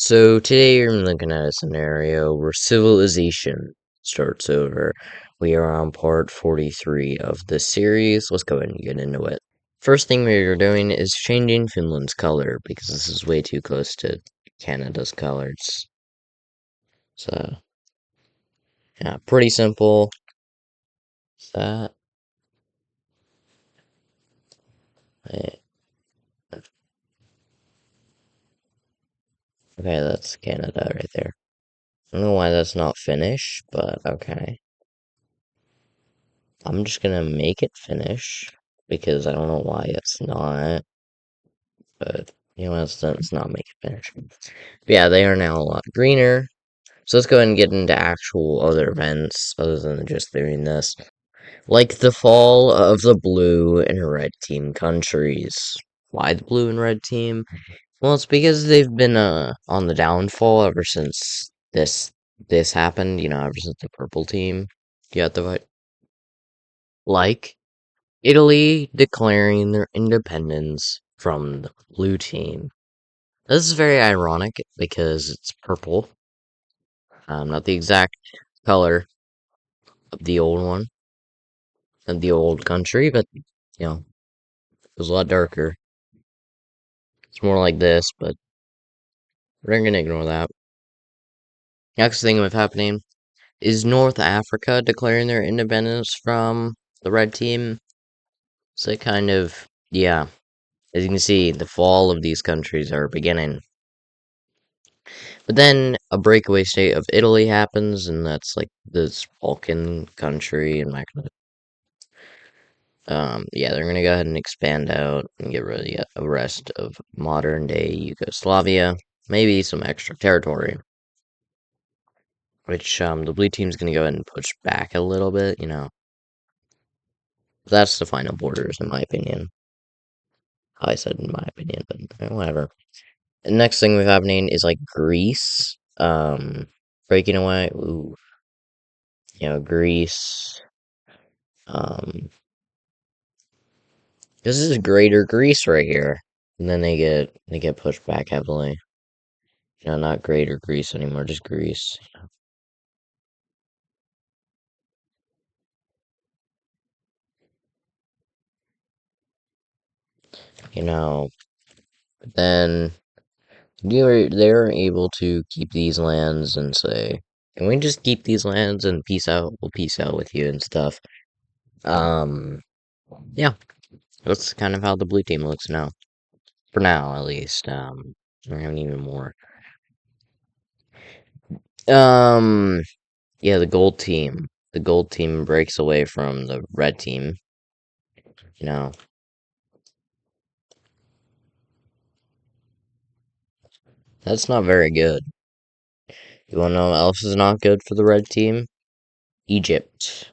So today I'm looking at a scenario where civilization starts over. We are on part 43 of the series. Let's go ahead and get into it. First thing we're doing is changing Finland's color because this is way too close to Canada's colors. So, yeah, pretty simple. That. Okay, that's Canada right there. I don't know why that's not Finnish, but okay. I'm just gonna make it Finnish because I don't know why it's not. But let's not make it Finnish. But yeah, they are now a lot greener. So let's go ahead and get into actual other events other than just doing this. Like the fall of the blue and red team countries. Why the blue and red team? Well, it's because they've been on the downfall ever since this happened, ever since the purple team got the vote. Like Italy declaring their independence from the blue team. This is very ironic because it's purple, not the exact color of the old one, of the old country, but it was a lot darker. It's more like this, but we're gonna ignore that. Next thing that's happening is North Africa declaring their independence from the red team. So it kind of, yeah, as you can see, the fall of these countries are beginning. But then a breakaway state of Italy happens, and that's like this Balkan country, and yeah, they're gonna go ahead and expand out and get rid of the rest of modern day Yugoslavia, maybe some extra territory. Which the blue team's gonna go ahead and push back a little bit, That's the final borders, in my opinion. I said in my opinion, but whatever. The next thing we happening is like Greece, breaking away. Ooh, Greece. Um, this is Greater Greece right here, and then they get pushed back heavily. Not Greater Greece anymore, just Greece. You know, then they're able to keep these lands and say, "Can we just keep these lands and peace out? We'll peace out with you and stuff." Um, yeah, that's kind of how the blue team looks now. For now, at least. We're having even more. Um, yeah, the gold team. The gold team breaks away from the red team. You know, that's not very good. You wanna know what else is not good for the red team? Egypt.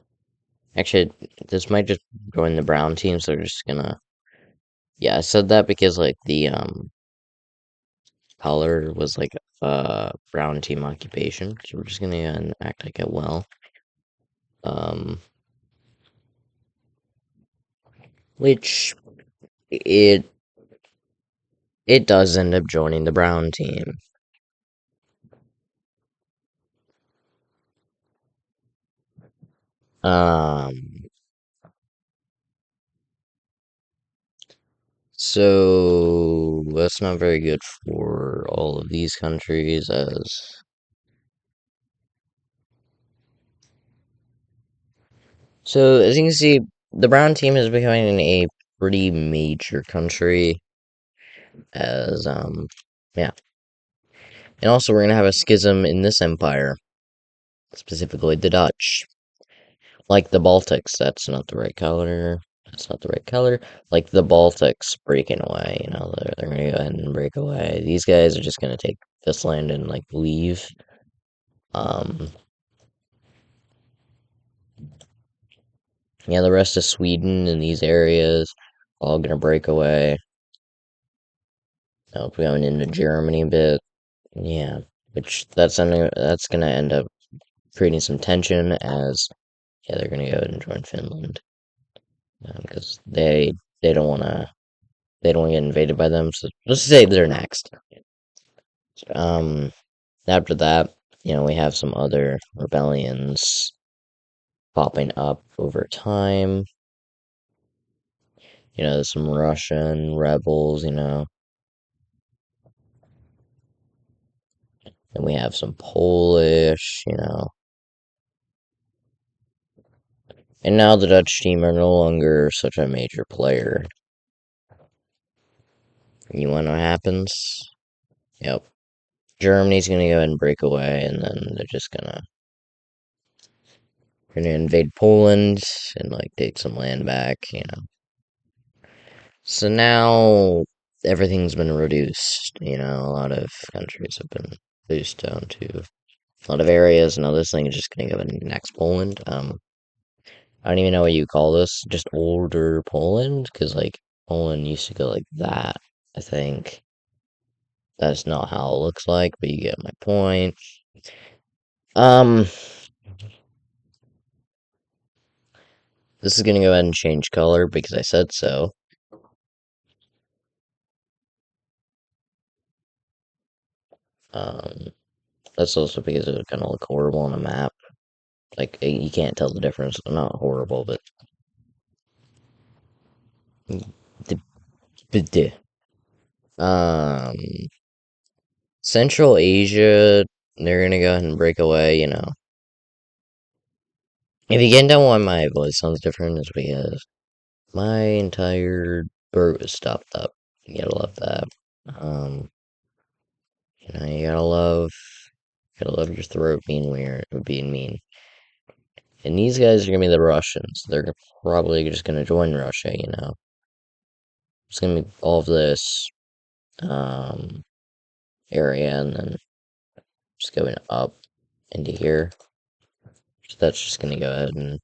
Actually, this might just join the brown team, so they're just gonna. Yeah, I said that because like the color was like brown team occupation, so we're just gonna act like it well. Um, which it it does end up joining the brown team. Um, so that's not very good for all of these countries as as you can see, the brown team is becoming a pretty major country as yeah. And also we're gonna have a schism in this empire, specifically the Dutch. Like the Baltics, that's not the right color. That's not the right color. Like the Baltics breaking away, they're gonna go ahead and break away. These guys are just gonna take this land and like leave. Um, yeah, the rest of Sweden and these areas all gonna break away. We're going into Germany a bit. Yeah, which that's gonna end up creating some tension as yeah they're gonna go ahead and join Finland because they don't want to get invaded by them. So let's say they're next. After that, we have some other rebellions popping up over time. There's some Russian rebels, and we have some Polish. And now the Dutch team are no longer such a major player. You want to know what happens? Yep. Germany's gonna go ahead and break away, and then they're just gonna invade Poland and take some land back. So now everything's been reduced. A lot of countries have been reduced down to a lot of areas. Now this thing is just gonna go and next Poland. I don't even know what you call this. Just older Poland, because Poland used to go like that. I think that's not how it looks like, but you get my point. Um, this is gonna go ahead and change color because I said so. Um, that's also because it would kind of look horrible on a map. You can't tell the difference. Not horrible, but the um Central Asia, they're gonna go ahead and break away. If you can tell why my voice sounds different, it's because my entire throat is stopped up. You gotta love that. Um, you gotta love your throat being weird, being mean. And these guys are gonna be the Russians. They're probably just gonna join Russia. It's gonna be all of this um area, and then just going up into here. So that's just gonna go ahead and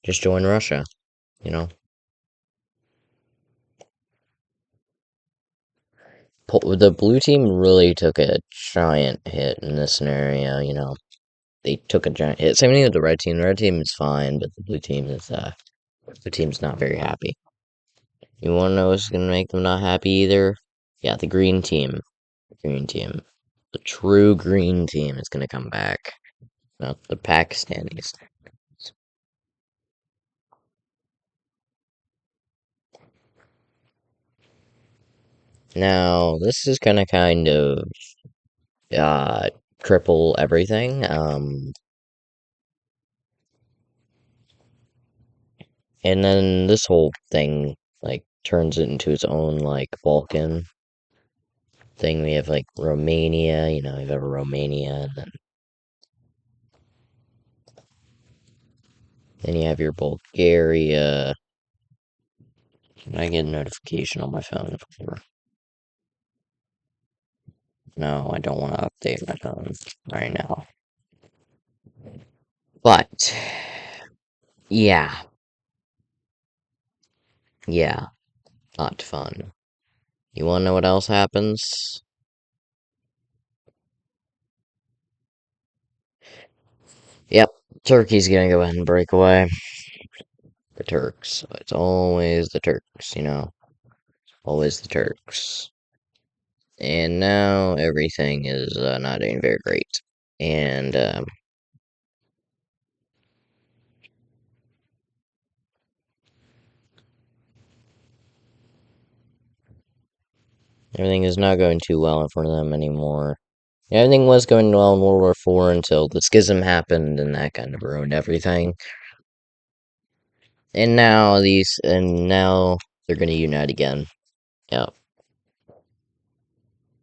just join Russia. You know, the blue team really took a giant hit in this scenario. They took a giant hit. Same thing with the red team. The red team is fine, but the blue team's not very happy. You want to know what's gonna make them not happy either? Yeah, the green team. The green team. The true green team is gonna come back. Not the Pakistanis. Now, this is gonna kind of uh cripple everything. And then this whole thing turns it into its own Balkan thing. We have Romania, we have Romania, and then you have your Bulgaria. Can I get a notification on my phone? No, I don't want to update my phone right now. But yeah, yeah, not fun. You wanna know what else happens? Yep, Turkey's gonna go ahead and break away. The Turks. It's always the Turks. Always the Turks. And now everything is not doing very great. And everything is not going too well for them anymore. Everything was going well in World War IV until the schism happened, and that kind of ruined everything. And now they're going to unite again. Yeah,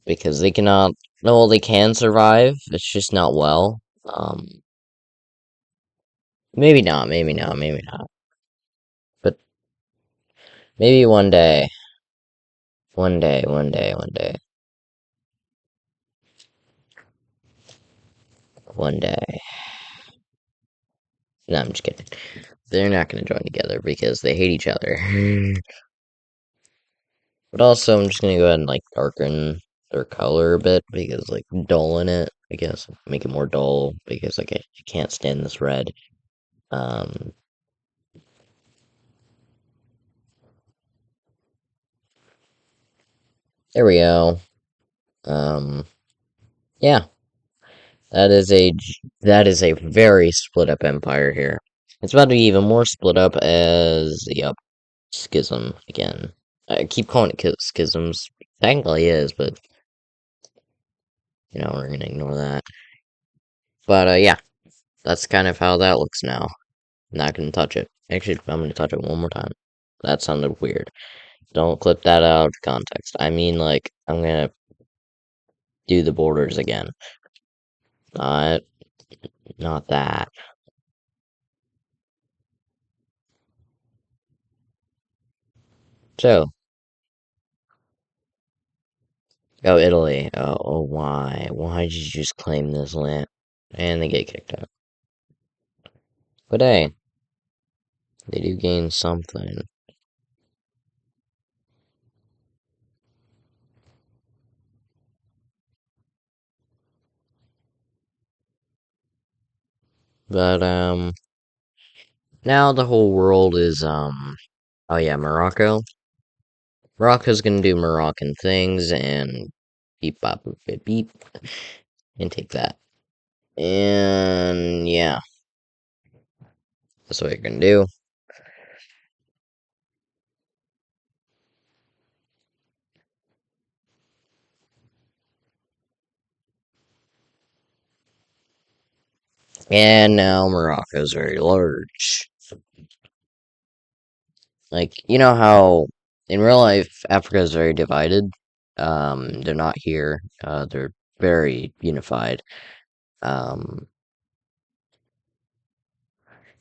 because they cannot. No, they can survive. It's just not well. Maybe not. Maybe not. Maybe not. But maybe one day. One day. One day. One day. One day. No, I'm just kidding. They're not going to join together because they hate each other. But also, I'm just going to go ahead and darken their color a bit because dulling it, I guess, make it more dull because I can't stand this red. Um, there we go. Um, yeah, that is a very split up empire here. It's about to be even more split up as yep, schism again. I keep calling it schisms. Technically is, but we're gonna ignore that. But yeah, that's kind of how that looks now. Not gonna touch it. Actually, I'm gonna touch it one more time. That sounded weird. Don't clip that out of context. I mean, like, I'm gonna do the borders again. Not, not that. So, oh, Italy. Why? Why did you just claim this land? And they get kicked out. But hey, they do gain something. But, now the whole world is, oh yeah, Morocco. Morocco's gonna do Moroccan things and beep bop boop beep beep and take that. And yeah, that's what you're gonna do. And now Morocco's very large. Like, you know how in real life Africa is very divided? They're not here. They're very unified. Um,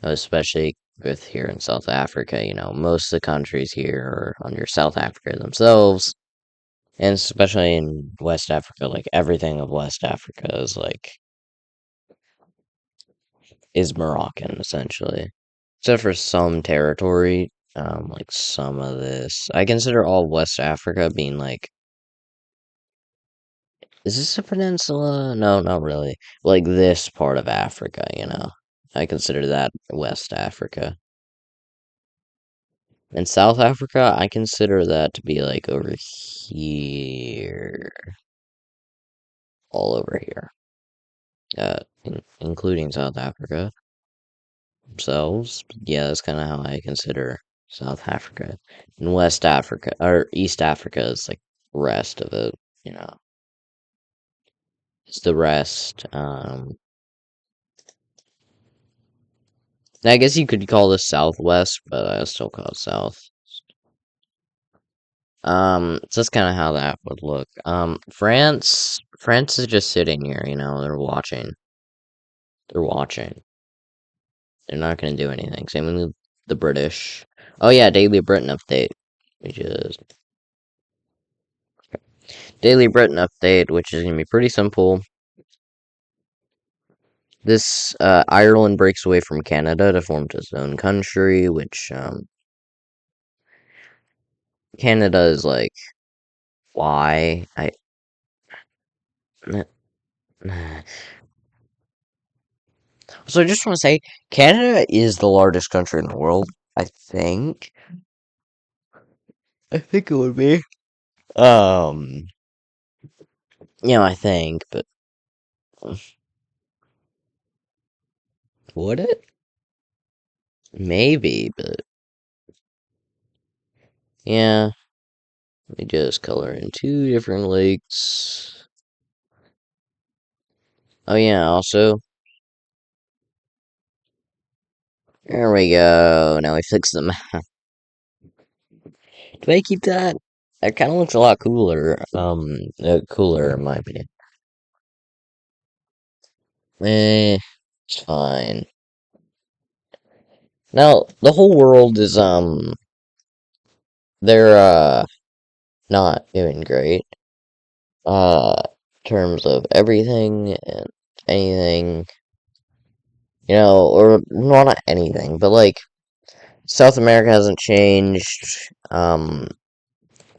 especially with here in South Africa, most of the countries here are under South Africa themselves. And especially in West Africa, like everything of West Africa is Moroccan essentially. Except for some territory, like some of this. I consider all West Africa being like, is this a peninsula? No, not really. Like this part of Africa. I consider that West Africa. And South Africa, I consider that to be like over here, all over here, including South Africa themselves. Yeah, that's kind of how I consider South Africa. And West Africa, or East Africa is like rest of it, you know. It's the rest. I guess you could call this Southwest, but I still call it South. So that's kind of how that would look. France is just sitting here, they're watching. They're watching. They're not gonna do anything. Same with the British. Oh yeah, Daily Britain update. We just Daily Britain update, which is gonna be pretty simple. This Ireland breaks away from Canada to form its own country, which Canada is like, why? So I just want to say, Canada is the largest country in the world. I think. I think it would be. Um, I think, but would it? Maybe, but yeah. Let me just color in two different lakes. Oh yeah, also, there we go. Now we fix the map. Do I keep that? That kind of looks a lot cooler. Cooler in my opinion. It's fine. Now the whole world is they're not doing great. Terms of everything and anything, or well, not anything, but like South America hasn't changed.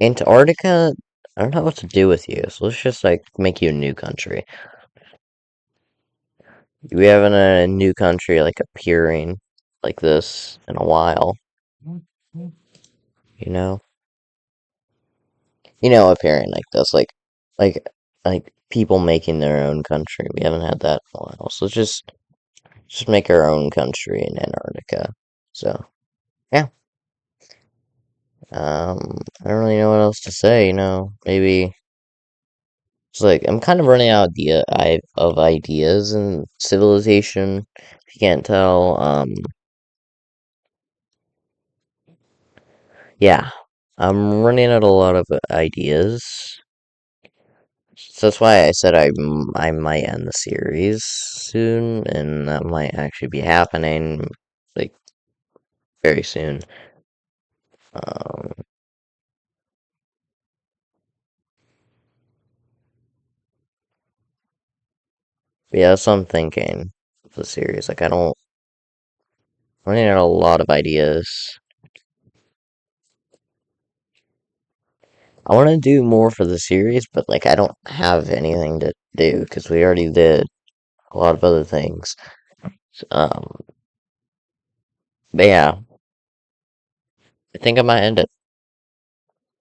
Antarctica, I don't know what to do with you, so let's just like make you a new country. We haven't a new country like appearing like this in a while, you know? Appearing like this, like like people making their own country. We haven't had that in a while. So just make our own country in Antarctica. So yeah. I don't really know what else to say, maybe it's like I'm kind of running out of ideas in Civilization. If you can't tell, yeah, I'm running out a lot of ideas. So that's why I said I might end the series soon, and that might actually be happening like very soon. Um, but yeah, that's what I'm thinking of the series. Like running out a lot of ideas. I want to do more for the series, but like I don't have anything to do because we already did a lot of other things. Um, but yeah, I think I might end it.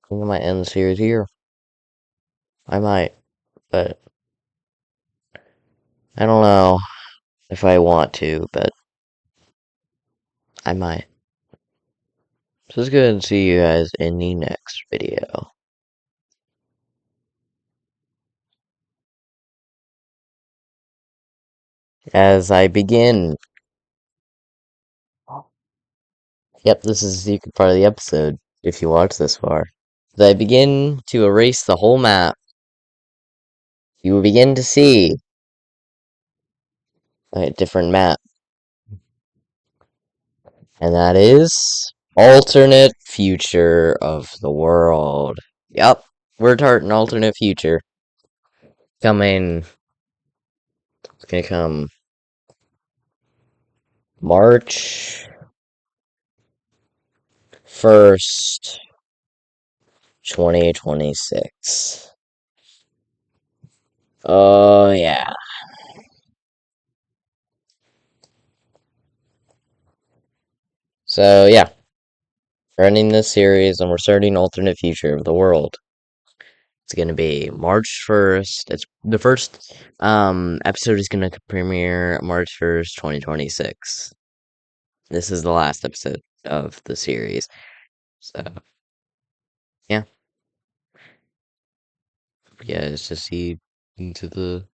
I think I might end the series here. I might, but I don't know if I want to, but I might. So let's go ahead and see you guys in the next video. As I begin. Yep, this is the secret part of the episode, if you watch this far. As I begin to erase the whole map, you will begin to see a different map. And that is alternate future of the world. Yep, we're tarting alternate future. Coming, it's gonna come March 1st, 2026. Oh, yeah. So, yeah, we're ending this series and we're starting alternate future of the world. It's gonna be March 1st. It's the first episode is gonna premiere March 1st, 2026. This is the last episode of the series. So yeah, yeah, it's to see into the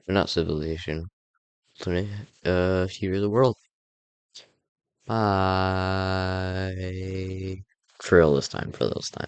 not civilization, future of the world. Bye. For real this time, for this time.